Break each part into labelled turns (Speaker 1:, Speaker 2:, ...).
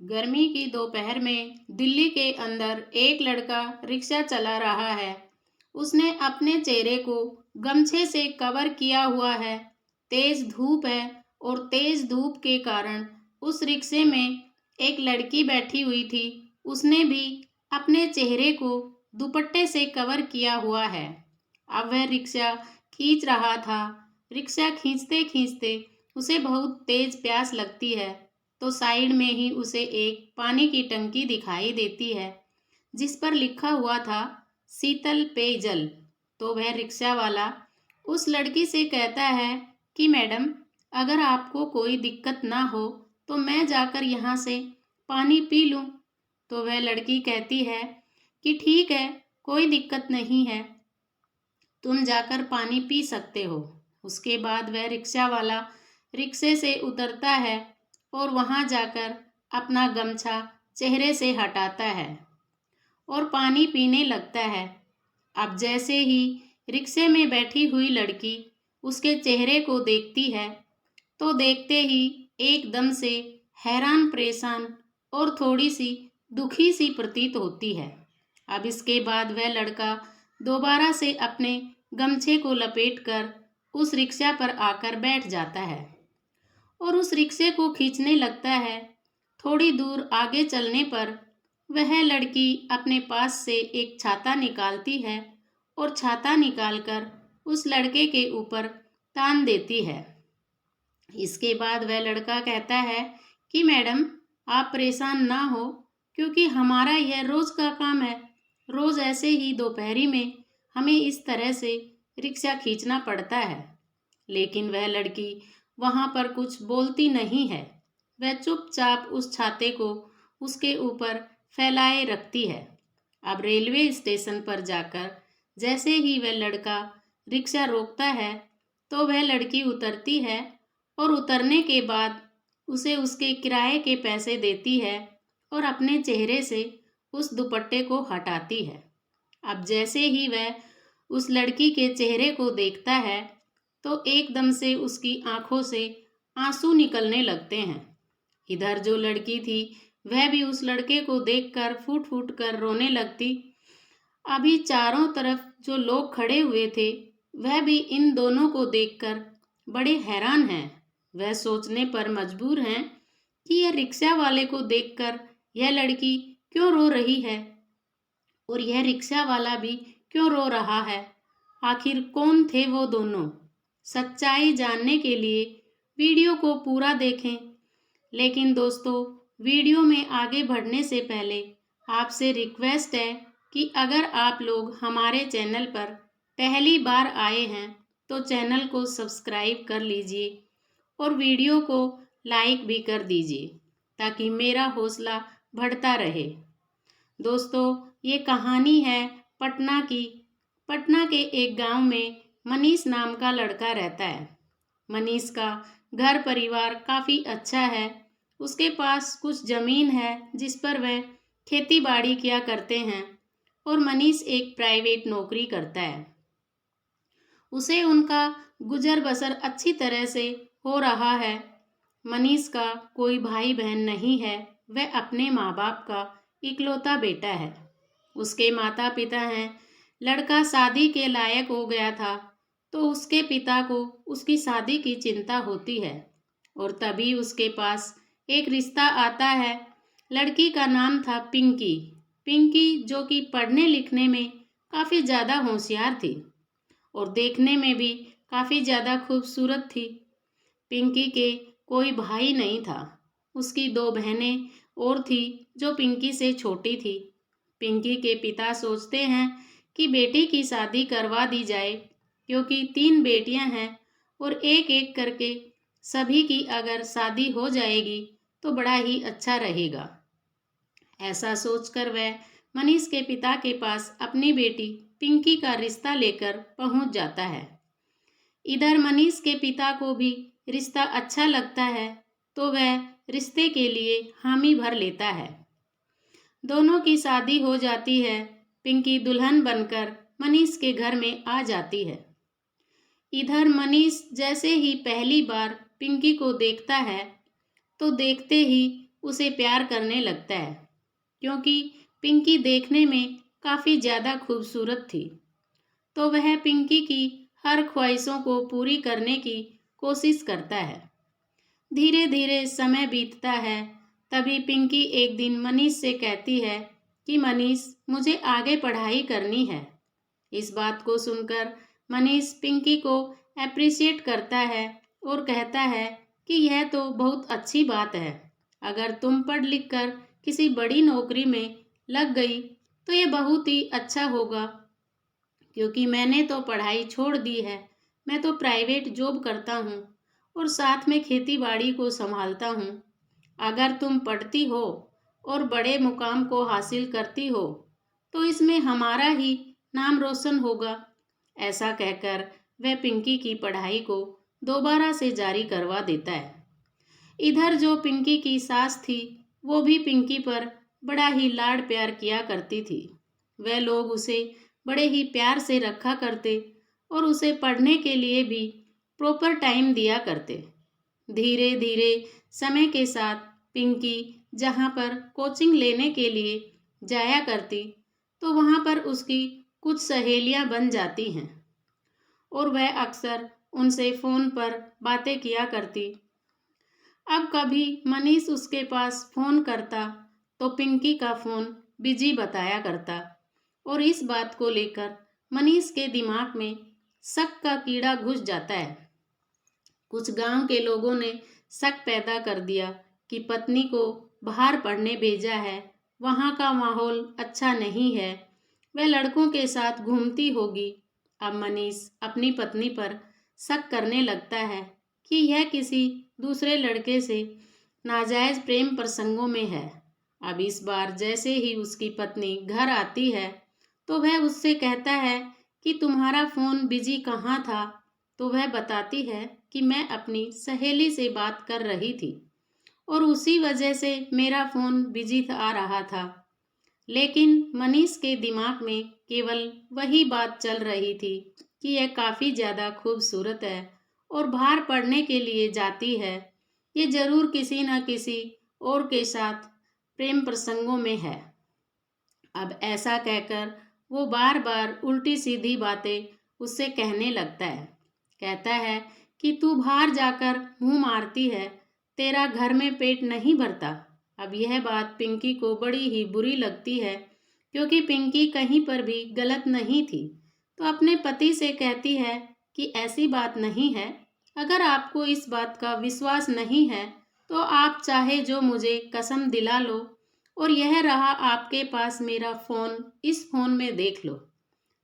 Speaker 1: गर्मी की दोपहर में दिल्ली के अंदर एक लड़का रिक्शा चला रहा है। उसने अपने चेहरे को गमछे से कवर किया हुआ है। तेज धूप है और तेज धूप के कारण उस रिक्शे में एक लड़की बैठी हुई थी। उसने भी अपने चेहरे को दुपट्टे से कवर किया हुआ है। अब वह रिक्शा खींच रहा था। रिक्शा खींचते खींचते उसे बहुत तेज प्यास लगती है, तो साइड में ही उसे एक पानी की टंकी दिखाई देती है जिस पर लिखा हुआ था शीतल पेयजल। तो वह रिक्शा वाला उस लड़की से कहता है कि मैडम, अगर आपको कोई दिक्कत ना हो तो मैं जाकर यहाँ से पानी पी लूँ। तो वह लड़की कहती है कि ठीक है, कोई दिक्कत नहीं है, तुम जाकर पानी पी सकते हो। उसके बाद वह रिक्शा वाला रिक्शे से उतरता है और वहां जाकर अपना गमछा चेहरे से हटाता है और पानी पीने लगता है। अब जैसे ही रिक्शे में बैठी हुई लड़की उसके चेहरे को देखती है, तो देखते ही एकदम से हैरान परेशान और थोड़ी सी दुखी सी प्रतीत होती है। अब इसके बाद वह लड़का दोबारा से अपने गमछे को लपेटकर उस रिक्शा पर आकर बैठ जाता है और उस रिक्शे को खींचने लगता है। थोड़ी दूर आगे चलने पर वह लड़की अपने पास से एक छाता निकालती है और छाता निकालकर उस लड़के के ऊपर तान देती है। इसके बाद वह लड़का कहता है कि मैडम, आप परेशान ना हो, क्योंकि हमारा यह रोज का काम है। रोज ऐसे ही दोपहरी में हमें इस तरह से रिक्शा खींचना पड़ता है। लेकिन वह लड़की वहां पर कुछ बोलती नहीं है। वह चुपचाप उस छाते को उसके ऊपर फैलाए रखती है। अब रेलवे स्टेशन पर जाकर जैसे ही वह लड़का रिक्शा रोकता है, तो वह लड़की उतरती है और उतरने के बाद उसे उसके किराए के पैसे देती है और अपने चेहरे से उस दुपट्टे को हटाती है। अब जैसे ही वह उस लड़की के चेहरे को देखता है, तो एकदम से उसकी आंखों से आंसू निकलने लगते हैं। इधर जो लड़की थी वह भी उस लड़के को देखकर फूट फूट कर रोने लगती। अभी चारों तरफ जो लोग खड़े हुए थे वह भी इन दोनों को देखकर बड़े हैरान हैं। वह सोचने पर मजबूर हैं कि यह रिक्शा वाले को देखकर यह लड़की क्यों रो रही है और यह रिक्शा वाला भी क्यों रो रहा है। आखिर कौन थे वो दोनों? सच्चाई जानने के लिए वीडियो को पूरा देखें। लेकिन दोस्तों, वीडियो में आगे बढ़ने से पहले आपसे रिक्वेस्ट है कि अगर आप लोग हमारे चैनल पर पहली बार आए हैं तो चैनल को सब्सक्राइब कर लीजिए और वीडियो को लाइक भी कर दीजिए ताकि मेरा हौसला बढ़ता रहे। दोस्तों, ये कहानी है पटना की। पटना के एक गांव में मनीष नाम का लड़का रहता है। मनीष का घर परिवार काफ़ी अच्छा है। उसके पास कुछ ज़मीन है जिस पर वह खेती बाड़ी किया करते हैं और मनीष एक प्राइवेट नौकरी करता है। उसे उनका गुजर बसर अच्छी तरह से हो रहा है। मनीष का कोई भाई बहन नहीं है। वह अपने माँ बाप का इकलौता बेटा है। उसके माता पिता हैं। लड़का शादी के लायक हो गया था तो उसके पिता को उसकी शादी की चिंता होती है और तभी उसके पास एक रिश्ता आता है। लड़की का नाम था पिंकी। पिंकी जो कि पढ़ने लिखने में काफ़ी ज़्यादा होशियार थी और देखने में भी काफ़ी ज़्यादा खूबसूरत थी। पिंकी के कोई भाई नहीं था। उसकी 2 बहनें और थी जो पिंकी से छोटी थी। पिंकी के पिता सोचते हैं कि बेटी की शादी करवा दी जाए, क्योंकि 3 बेटियां हैं और एक एक करके सभी की अगर शादी हो जाएगी तो बड़ा ही अच्छा रहेगा। ऐसा सोचकर वह मनीष के पिता के पास अपनी बेटी पिंकी का रिश्ता लेकर पहुंच जाता है। इधर मनीष के पिता को भी रिश्ता अच्छा लगता है तो वह रिश्ते के लिए हामी भर लेता है। दोनों की शादी हो जाती है। पिंकी दुल्हन बनकर मनीष के घर में आ जाती है। इधर मनीष जैसे ही पहली बार पिंकी को देखता है तो देखते ही उसे प्यार करने लगता है, क्योंकि पिंकी देखने में काफ़ी ज़्यादा खूबसूरत थी। तो वह पिंकी की हर ख्वाहिशों को पूरी करने की कोशिश करता है। धीरे धीरे समय बीतता है। तभी पिंकी एक दिन मनीष से कहती है कि मनीष, मुझे आगे पढ़ाई करनी है। इस बात को सुनकर मनीष पिंकी को अप्रिशिएट करता है और कहता है कि यह तो बहुत अच्छी बात है। अगर तुम पढ़ लिख कर किसी बड़ी नौकरी में लग गई तो ये बहुत ही अच्छा होगा, क्योंकि मैंने तो पढ़ाई छोड़ दी है। मैं तो प्राइवेट जॉब करता हूँ और साथ में खेती बाड़ी को संभालता हूँ। अगर तुम पढ़ती हो और बड़े मुकाम को हासिल करती हो तो इसमें हमारा ही नाम रोशन होगा। ऐसा कहकर वह पिंकी की पढ़ाई को दोबारा से जारी करवा देता है। इधर जो पिंकी की सास थी वो भी पिंकी पर बड़ा ही लाड़ प्यार किया करती थी। वह लोग उसे बड़े ही प्यार से रखा करते और उसे पढ़ने के लिए भी प्रॉपर टाइम दिया करते। धीरे धीरे समय के साथ पिंकी जहाँ पर कोचिंग लेने के लिए जाया करती तो वहाँ पर उसकी कुछ सहेलियाँ बन जाती हैं और वह अक्सर उनसे फ़ोन पर बातें किया करती। अब कभी मनीष उसके पास फ़ोन करता तो पिंकी का फ़ोन बिजी बताया करता और इस बात को लेकर मनीष के दिमाग में शक का कीड़ा घुस जाता है। कुछ गांव के लोगों ने शक पैदा कर दिया कि पत्नी को बाहर पढ़ने भेजा है, वहाँ का माहौल अच्छा नहीं है, वह लड़कों के साथ घूमती होगी। अब मनीष अपनी पत्नी पर शक करने लगता है कि यह किसी दूसरे लड़के से नाजायज़ प्रेम प्रसंगों में है। अब इस बार जैसे ही उसकी पत्नी घर आती है तो वह उससे कहता है कि तुम्हारा फ़ोन बिजी कहाँ था? तो वह बताती है कि मैं अपनी सहेली से बात कर रही थी और उसी वजह से मेरा फ़ोन बिजी आ रहा था। लेकिन मनीष के दिमाग में केवल वही बात चल रही थी कि यह काफ़ी ज़्यादा खूबसूरत है और बाहर पढ़ने के लिए जाती है। ये ज़रूर किसी न किसी और के साथ प्रेम प्रसंगों में है। अब ऐसा कहकर वो बार बार उल्टी सीधी बातें उससे कहने लगता है। कहता है कि तू बाहर जाकर मुंह मारती है, तेरा घर में पेट नहीं भरता। अब यह बात पिंकी को बड़ी ही बुरी लगती है, क्योंकि पिंकी कहीं पर भी गलत नहीं थी। तो अपने पति से कहती है कि ऐसी बात नहीं है। अगर आपको इस बात का विश्वास नहीं है तो आप चाहे जो मुझे कसम दिला लो और यह रहा आपके पास मेरा फ़ोन, इस फ़ोन में देख लो।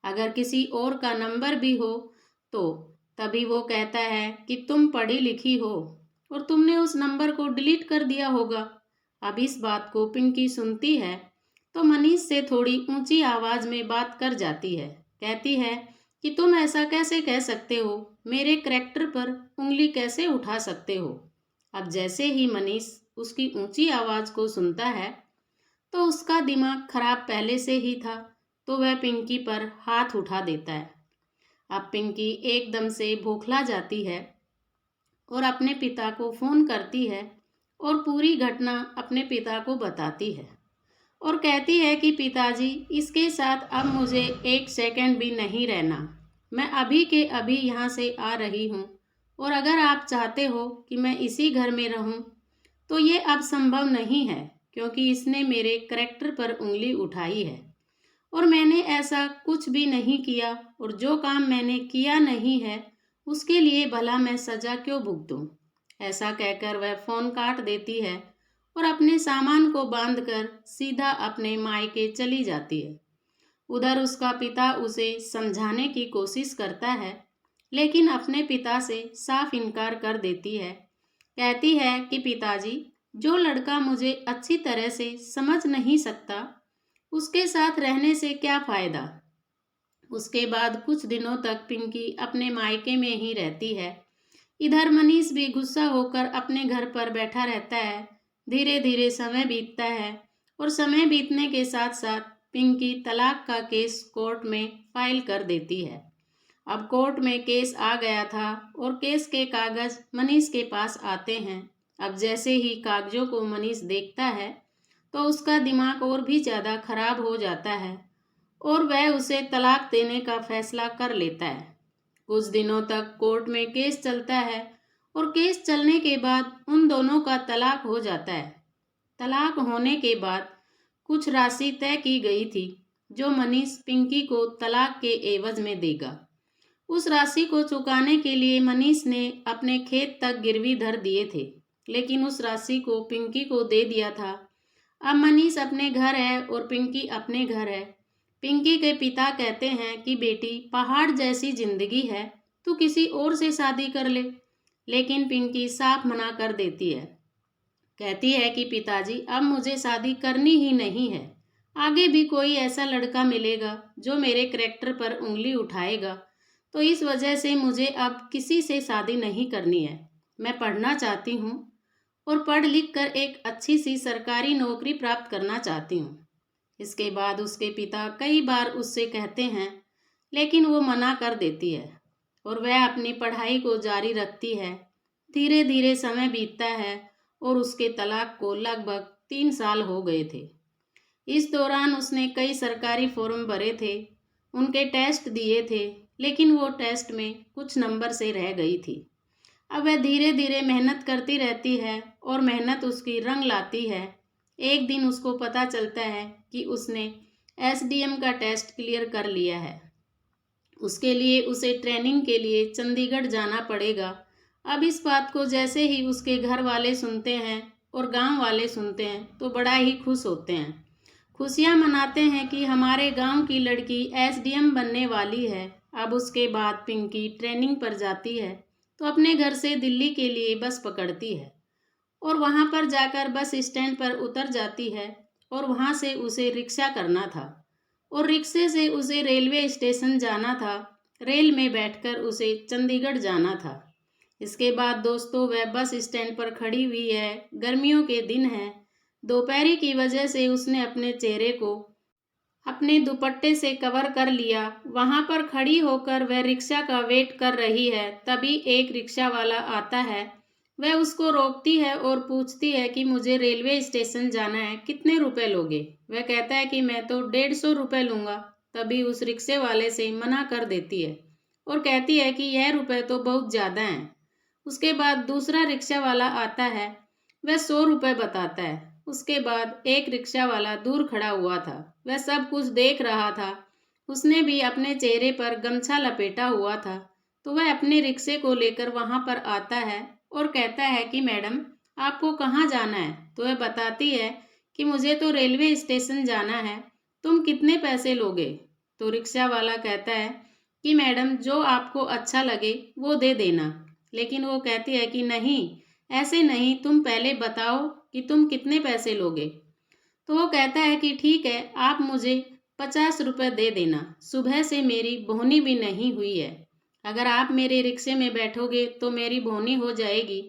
Speaker 1: अगर किसी और का नंबर भी हो तो तभी वो कहता है कि तुम पढ़ी लिखी हो और तुमने उस नंबर को डिलीट कर दिया होगा। अब इस बात को पिंकी सुनती है तो मनीष से थोड़ी ऊंची आवाज़ में बात कर जाती है। कहती है कि तुम ऐसा कैसे कह सकते हो, मेरे करैक्टर पर उंगली कैसे उठा सकते हो। अब जैसे ही मनीष उसकी ऊंची आवाज़ को सुनता है तो उसका दिमाग खराब पहले से ही था, तो वह पिंकी पर हाथ उठा देता है। अब पिंकी एकदम से बौखला जाती है और अपने पिता को फ़ोन करती है और पूरी घटना अपने पिता को बताती है और कहती है कि पिताजी, इसके साथ अब मुझे एक सेकंड भी नहीं रहना। मैं अभी के अभी यहाँ से आ रही हूँ और अगर आप चाहते हो कि मैं इसी घर में रहूँ तो ये अब संभव नहीं है, क्योंकि इसने मेरे करैक्टर पर उंगली उठाई है और मैंने ऐसा कुछ भी नहीं किया और जो काम मैंने किया नहीं है उसके लिए भला मैं सज़ा क्यों भुगतूं। ऐसा कहकर वह फ़ोन काट देती है और अपने सामान को बांधकर सीधा अपने मायके चली जाती है। उधर उसका पिता उसे समझाने की कोशिश करता है, लेकिन अपने पिता से साफ इनकार कर देती है। कहती है कि पिताजी, जो लड़का मुझे अच्छी तरह से समझ नहीं सकता उसके साथ रहने से क्या फ़ायदा। उसके बाद कुछ दिनों तक पिंकी अपने मायके में ही रहती है। इधर मनीष भी गुस्सा होकर अपने घर पर बैठा रहता है। धीरे धीरे समय बीतता है और समय बीतने के साथ साथ पिंकी तलाक का केस कोर्ट में फाइल कर देती है। अब कोर्ट में केस आ गया था और केस के कागज़ मनीष के पास आते हैं। अब जैसे ही कागजों को मनीष देखता है तो उसका दिमाग और भी ज़्यादा खराब हो जाता है और वह उसे तलाक देने का फैसला कर लेता है। कुछ दिनों तक कोर्ट में केस चलता है और केस चलने के बाद उन दोनों का तलाक हो जाता है। तलाक होने के बाद कुछ राशि तय की गई थी जो मनीष पिंकी को तलाक के एवज में देगा। उस राशि को चुकाने के लिए मनीष ने अपने खेत तक गिरवी धर दिए थे, लेकिन उस राशि को पिंकी को दे दिया था। अब मनीष अपने घर है और पिंकी अपने घर है। पिंकी के पिता कहते हैं कि बेटी, पहाड़ जैसी जिंदगी है, तू किसी और से शादी कर ले, लेकिन पिंकी साफ मना कर देती है। कहती है कि पिताजी, अब मुझे शादी करनी ही नहीं है। आगे भी कोई ऐसा लड़का मिलेगा जो मेरे करैक्टर पर उंगली उठाएगा, तो इस वजह से मुझे अब किसी से शादी नहीं करनी है। मैं पढ़ना चाहती हूँ और पढ़ लिख कर एक अच्छी सी सरकारी नौकरी प्राप्त करना चाहती हूँ। इसके बाद उसके पिता कई बार उससे कहते हैं, लेकिन वो मना कर देती है और वह अपनी पढ़ाई को जारी रखती है। धीरे धीरे समय बीतता है और उसके तलाक को लगभग 3 साल हो गए थे। इस दौरान उसने कई सरकारी फॉर्म भरे थे, उनके टेस्ट दिए थे, लेकिन वो टेस्ट में कुछ नंबर से रह गई थी। अब वह धीरे धीरे मेहनत करती रहती है और मेहनत उसकी रंग लाती है। एक दिन उसको पता चलता है कि उसने एसडीएम का टेस्ट क्लियर कर लिया है। उसके लिए उसे ट्रेनिंग के लिए चंडीगढ़ जाना पड़ेगा। अब इस बात को जैसे ही उसके घर वाले सुनते हैं और गांव वाले सुनते हैं तो बड़ा ही खुश होते हैं। खुशियां मनाते हैं कि हमारे गांव की लड़की एसडीएम बनने वाली है। अब उसके बाद पिंकी ट्रेनिंग पर जाती है तो अपने घर से दिल्ली के लिए बस पकड़ती है और वहां पर जाकर बस स्टैंड पर उतर जाती है और वहां से उसे रिक्शा करना था और रिक्शे से उसे रेलवे स्टेशन जाना था। रेल में बैठकर उसे चंडीगढ़ जाना था। इसके बाद दोस्तों, वह बस स्टैंड पर खड़ी हुई है। गर्मियों के दिन है। दोपहरी की वजह से उसने अपने चेहरे को अपने दुपट्टे से कवर कर लिया। वहां पर खड़ी होकर वह रिक्शा का वेट कर रही है। तभी एक रिक्शा वाला आता है। वह उसको रोकती है और पूछती है कि मुझे रेलवे स्टेशन जाना है, कितने रुपए लोगे? वह कहता है कि मैं तो 150 रुपये लूँगा। तभी उस रिक्शे वाले से मना कर देती है और कहती है कि यह रुपए तो बहुत ज़्यादा हैं। उसके बाद दूसरा रिक्शा वाला आता है। वह 100 रुपये बताता है। उसके बाद एक रिक्शा वाला दूर खड़ा हुआ था। वह सब कुछ देख रहा था। उसने भी अपने चेहरे पर गमछा लपेटा हुआ था। तो वह अपने रिक्शे को लेकर वहां पर आता है और कहता है कि मैडम, आपको कहाँ जाना है? तो वह बताती है कि मुझे तो रेलवे स्टेशन जाना है, तुम कितने पैसे लोगे? तो रिक्शा वाला कहता है कि मैडम, जो आपको अच्छा लगे वो दे देना। लेकिन वो कहती है कि नहीं, ऐसे नहीं, तुम पहले बताओ कि तुम कितने पैसे लोगे। तो वो कहता है कि ठीक है, आप मुझे 50 रुपये दे देना। सुबह से मेरी बोहनी भी नहीं हुई है। अगर आप मेरे रिक्शे में बैठोगे तो मेरी बोहनी हो जाएगी।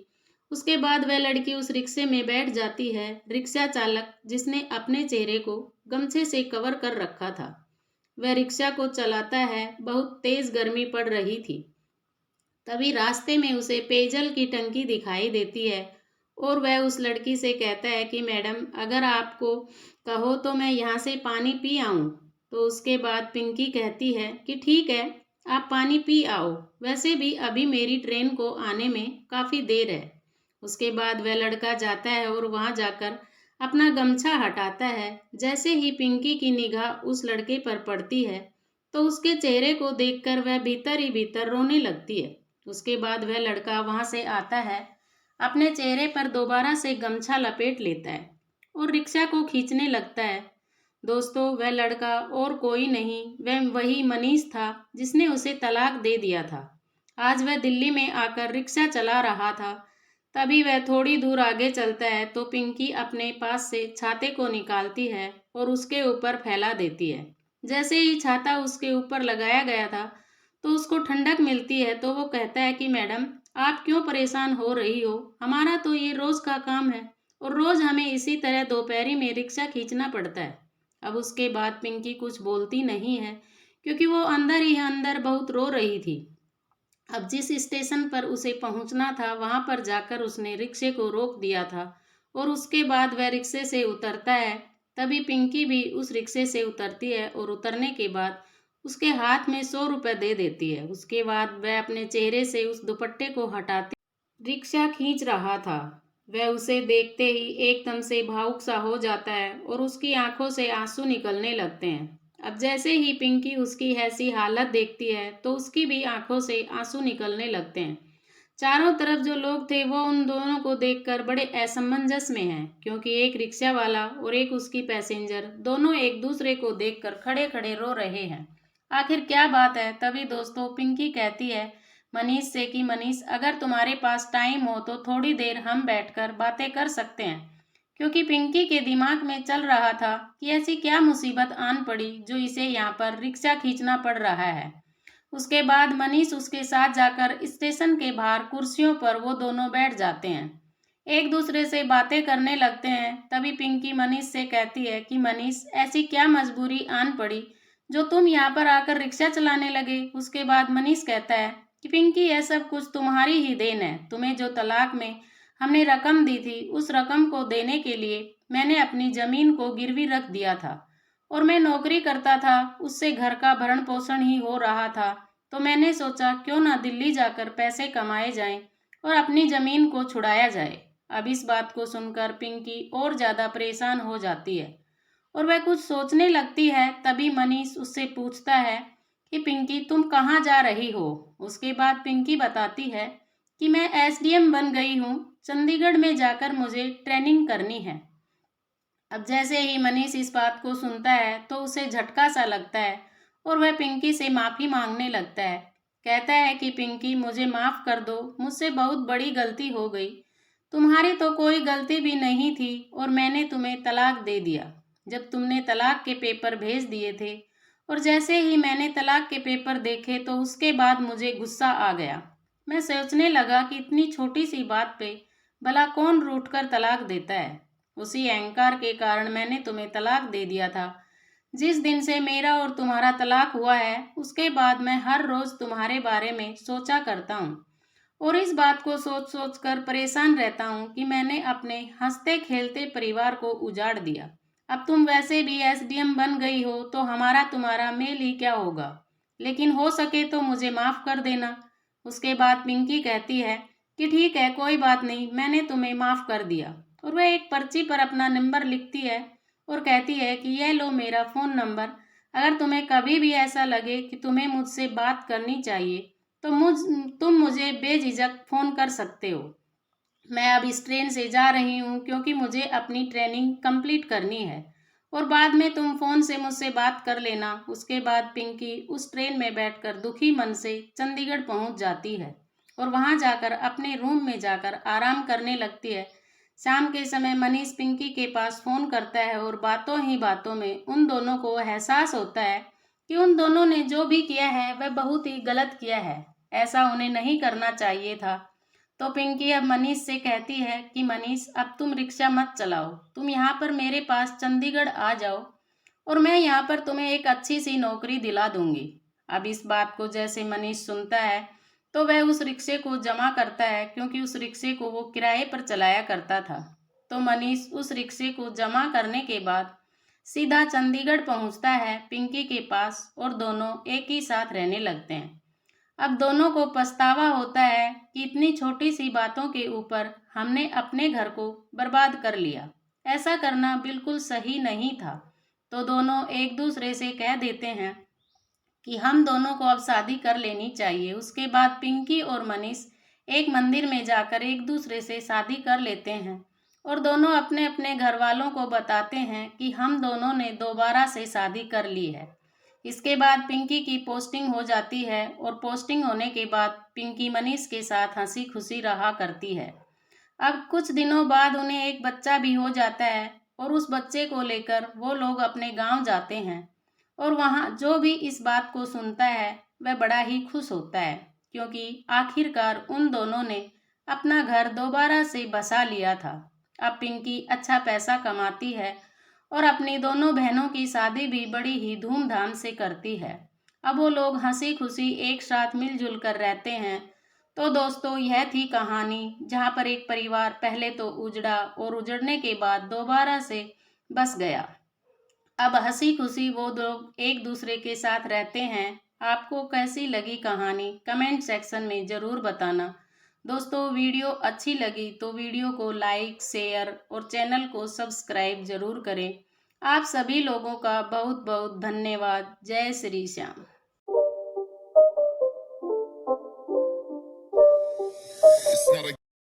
Speaker 1: उसके बाद वह लड़की उस रिक्शे में बैठ जाती है। रिक्शा चालक, जिसने अपने चेहरे को गमछे से कवर कर रखा था, वह रिक्शा को चलाता है। बहुत तेज गर्मी पड़ रही थी। तभी रास्ते में उसे पेयजल की टंकी दिखाई देती है और वह उस लड़की से कहता है कि मैडम, अगर आपको कहो तो मैं यहाँ से पानी पी आऊँ। तो उसके बाद पिंकी कहती है कि ठीक है, आप पानी पी आओ, वैसे भी अभी मेरी ट्रेन को आने में काफ़ी देर है। उसके बाद वह लड़का जाता है और वहाँ जाकर अपना गमछा हटाता है। जैसे ही पिंकी की निगाह उस लड़के पर पड़ती है तो उसके चेहरे को देखकर वह भीतर ही भीतर रोने लगती है। उसके बाद वह लड़का वहाँ से आता है, अपने चेहरे पर दोबारा से गमछा लपेट लेता है और रिक्शा को खींचने लगता है। दोस्तों, वह लड़का और कोई नहीं, वह वही मनीष था जिसने उसे तलाक दे दिया था। आज वह दिल्ली में आकर रिक्शा चला रहा था। तभी वह थोड़ी दूर आगे चलता है तो पिंकी अपने पास से छाते को निकालती है और उसके ऊपर फैला देती है। जैसे ही छाता उसके ऊपर लगाया गया था तो उसको ठंडक मिलती है। तो वो कहता है कि मैडम, आप क्यों परेशान हो रही हो? हमारा तो ये रोज़ का काम है और रोज़ हमें इसी तरह दोपहरी में रिक्शा खींचना पड़ता है। अब उसके बाद पिंकी कुछ बोलती नहीं है क्योंकि वो अंदर ही अंदर बहुत रो रही थी। अब जिस स्टेशन पर उसे पहुंचना था वहां पर जाकर उसने रिक्शे को रोक दिया था और उसके बाद वह रिक्शे से उतरता है। तभी पिंकी भी उस रिक्शे से उतरती है और उतरने के बाद उसके हाथ में 100 रुपये दे देती है। उसके बाद वह अपने चेहरे से उस दुपट्टे को हटाते रिक्शा खींच रहा था। वह उसे देखते ही एकदम से भावुक सा हो जाता है और उसकी आंखों से आंसू निकलने लगते हैं। अब जैसे ही पिंकी उसकी ऐसी हालत देखती है तो उसकी भी आंखों से आंसू निकलने लगते हैं। चारों तरफ जो लोग थे वो उन दोनों को देखकर बड़े असमंजस में हैं, क्योंकि एक रिक्शा वाला और एक उसकी पैसेंजर दोनों एक दूसरे को देखकर खड़े खड़े रो रहे हैं। आखिर क्या बात है? तभी दोस्तों पिंकी कहती है मनीष से कि मनीष, अगर तुम्हारे पास टाइम हो तो थोड़ी देर हम बैठकर बातें कर सकते हैं। क्योंकि पिंकी के दिमाग में चल रहा था कि ऐसी क्या मुसीबत आन पड़ी जो इसे यहाँ पर रिक्शा खींचना पड़ रहा है। उसके बाद मनीष उसके साथ जाकर स्टेशन के बाहर कुर्सियों पर वो दोनों बैठ जाते हैं, एक दूसरे से बातें करने लगते हैं। तभी पिंकी मनीष से कहती है कि मनीष, ऐसी क्या मजबूरी आन पड़ी जो तुम यहाँ पर आकर रिक्शा चलाने लगे। उसके बाद मनीष कहता है कि पिंकी, यह सब कुछ तुम्हारी ही देन है। तुम्हें जो तलाक में हमने रकम दी थी उस रकम को देने के लिए मैंने अपनी जमीन को गिरवी रख दिया था और मैं नौकरी करता था, उससे घर का भरण पोषण ही हो रहा था। तो मैंने सोचा क्यों ना दिल्ली जाकर पैसे कमाए जाएं और अपनी जमीन को छुड़ाया जाए। अब इस बात को सुनकर पिंकी और ज्यादा परेशान हो जाती है और वह कुछ सोचने लगती है। तभी मनीष उससे पूछता है कि पिंकी, तुम कहाँ जा रही हो। उसके बाद पिंकी बताती है कि मैं एसडीएम बन गई हूँ, चंडीगढ़ में जाकर मुझे ट्रेनिंग करनी है। अब जैसे ही मनीष इस बात को सुनता है तो उसे झटका सा लगता है और वह पिंकी से माफ़ी मांगने लगता है। कहता है कि पिंकी, मुझे माफ़ कर दो, मुझसे बहुत बड़ी गलती हो गई। तुम्हारी तो कोई गलती भी नहीं थी और मैंने तुम्हें तलाक दे दिया। जब तुमने तलाक के पेपर भेज दिए थे और जैसे ही मैंने तलाक के पेपर देखे तो उसके बाद मुझे गुस्सा आ गया। मैं सोचने लगा कि इतनी छोटी सी बात पे भला कौन रूठ कर तलाक देता है। उसी अहंकार के कारण मैंने तुम्हें तलाक दे दिया था। जिस दिन से मेरा और तुम्हारा तलाक हुआ है उसके बाद मैं हर रोज़ तुम्हारे बारे में सोचा करता हूँ और इस बात को सोच सोच कर परेशान रहता हूँ कि मैंने अपने हंसते खेलते परिवार को उजाड़ दिया। अब तुम वैसे भी एसडीएम बन गई हो तो हमारा तुम्हारा मेल ही क्या होगा, लेकिन हो सके तो मुझे माफ़ कर देना। उसके बाद पिंकी कहती है कि ठीक है, कोई बात नहीं, मैंने तुम्हें माफ़ कर दिया। और वह एक पर्ची पर अपना नंबर लिखती है और कहती है कि यह लो मेरा फ़ोन नंबर, अगर तुम्हें कभी भी ऐसा लगे कि तुम्हें मुझसे बात करनी चाहिए तो तुम मुझे बेझिझक फ़ोन कर सकते हो। मैं अब इस ट्रेन से जा रही हूँ क्योंकि मुझे अपनी ट्रेनिंग कंप्लीट करनी है और बाद में तुम फ़ोन से मुझसे बात कर लेना। उसके बाद पिंकी उस ट्रेन में बैठकर दुखी मन से चंडीगढ़ पहुँच जाती है और वहाँ जाकर अपने रूम में जाकर आराम करने लगती है। शाम के समय मनीष पिंकी के पास फ़ोन करता है और बातों ही बातों में उन दोनों को एहसास होता है कि उन दोनों ने जो भी किया है वह बहुत ही गलत किया है, ऐसा उन्हें नहीं करना चाहिए था। तो पिंकी अब मनीष से कहती है कि मनीष, अब तुम रिक्शा मत चलाओ, तुम यहाँ पर मेरे पास चंडीगढ़ आ जाओ और मैं यहाँ पर तुम्हें एक अच्छी सी नौकरी दिला दूंगी। अब इस बात को जैसे मनीष सुनता है तो वह उस रिक्शे को जमा करता है, क्योंकि उस रिक्शे को वो किराए पर चलाया करता था। तो मनीष उस रिक्शे को जमा करने के बाद सीधा चंडीगढ़ पहुँचता है पिंकी के पास और दोनों एक ही साथ रहने लगते हैं। अब दोनों को पछतावा होता है कि इतनी छोटी सी बातों के ऊपर हमने अपने घर को बर्बाद कर लिया। ऐसा करना बिल्कुल सही नहीं था। तो दोनों एक दूसरे से कह देते हैं कि हम दोनों को अब शादी कर लेनी चाहिए। उसके बाद पिंकी और मनीष एक मंदिर में जाकर एक दूसरे से शादी कर लेते हैं और दोनों अपने अपने घर वालों को बताते हैं कि हम दोनों ने दोबारा से शादी कर ली है। इसके बाद पिंकी की पोस्टिंग हो जाती है और पोस्टिंग होने के बाद पिंकी मनीष के साथ हंसी खुशी रहा करती है। अब कुछ दिनों बाद उन्हें एक बच्चा भी हो जाता है और उस बच्चे को लेकर वो लोग अपने गांव जाते हैं और वहाँ जो भी इस बात को सुनता है वह बड़ा ही खुश होता है, क्योंकि आखिरकार उन दोनों ने अपना घर दोबारा से बसा लिया था। अब पिंकी अच्छा पैसा कमाती है और अपनी दोनों बहनों की शादी भी बड़ी ही धूमधाम से करती है। अब वो लोग हंसी खुशी एक साथ मिलजुल कर रहते हैं। तो दोस्तों, यह थी कहानी जहाँ पर एक परिवार पहले तो उजड़ा और उजड़ने के बाद दोबारा से बस गया। अब हंसी खुशी वो लोग एक दूसरे के साथ रहते हैं। आपको कैसी लगी कहानी कमेंट सेक्शन में ज़रूर बताना। दोस्तों, वीडियो अच्छी लगी तो वीडियो को लाइक शेयर और चैनल को सब्सक्राइब ज़रूर करें। आप सभी लोगों का बहुत बहुत धन्यवाद। जय श्री श्याम।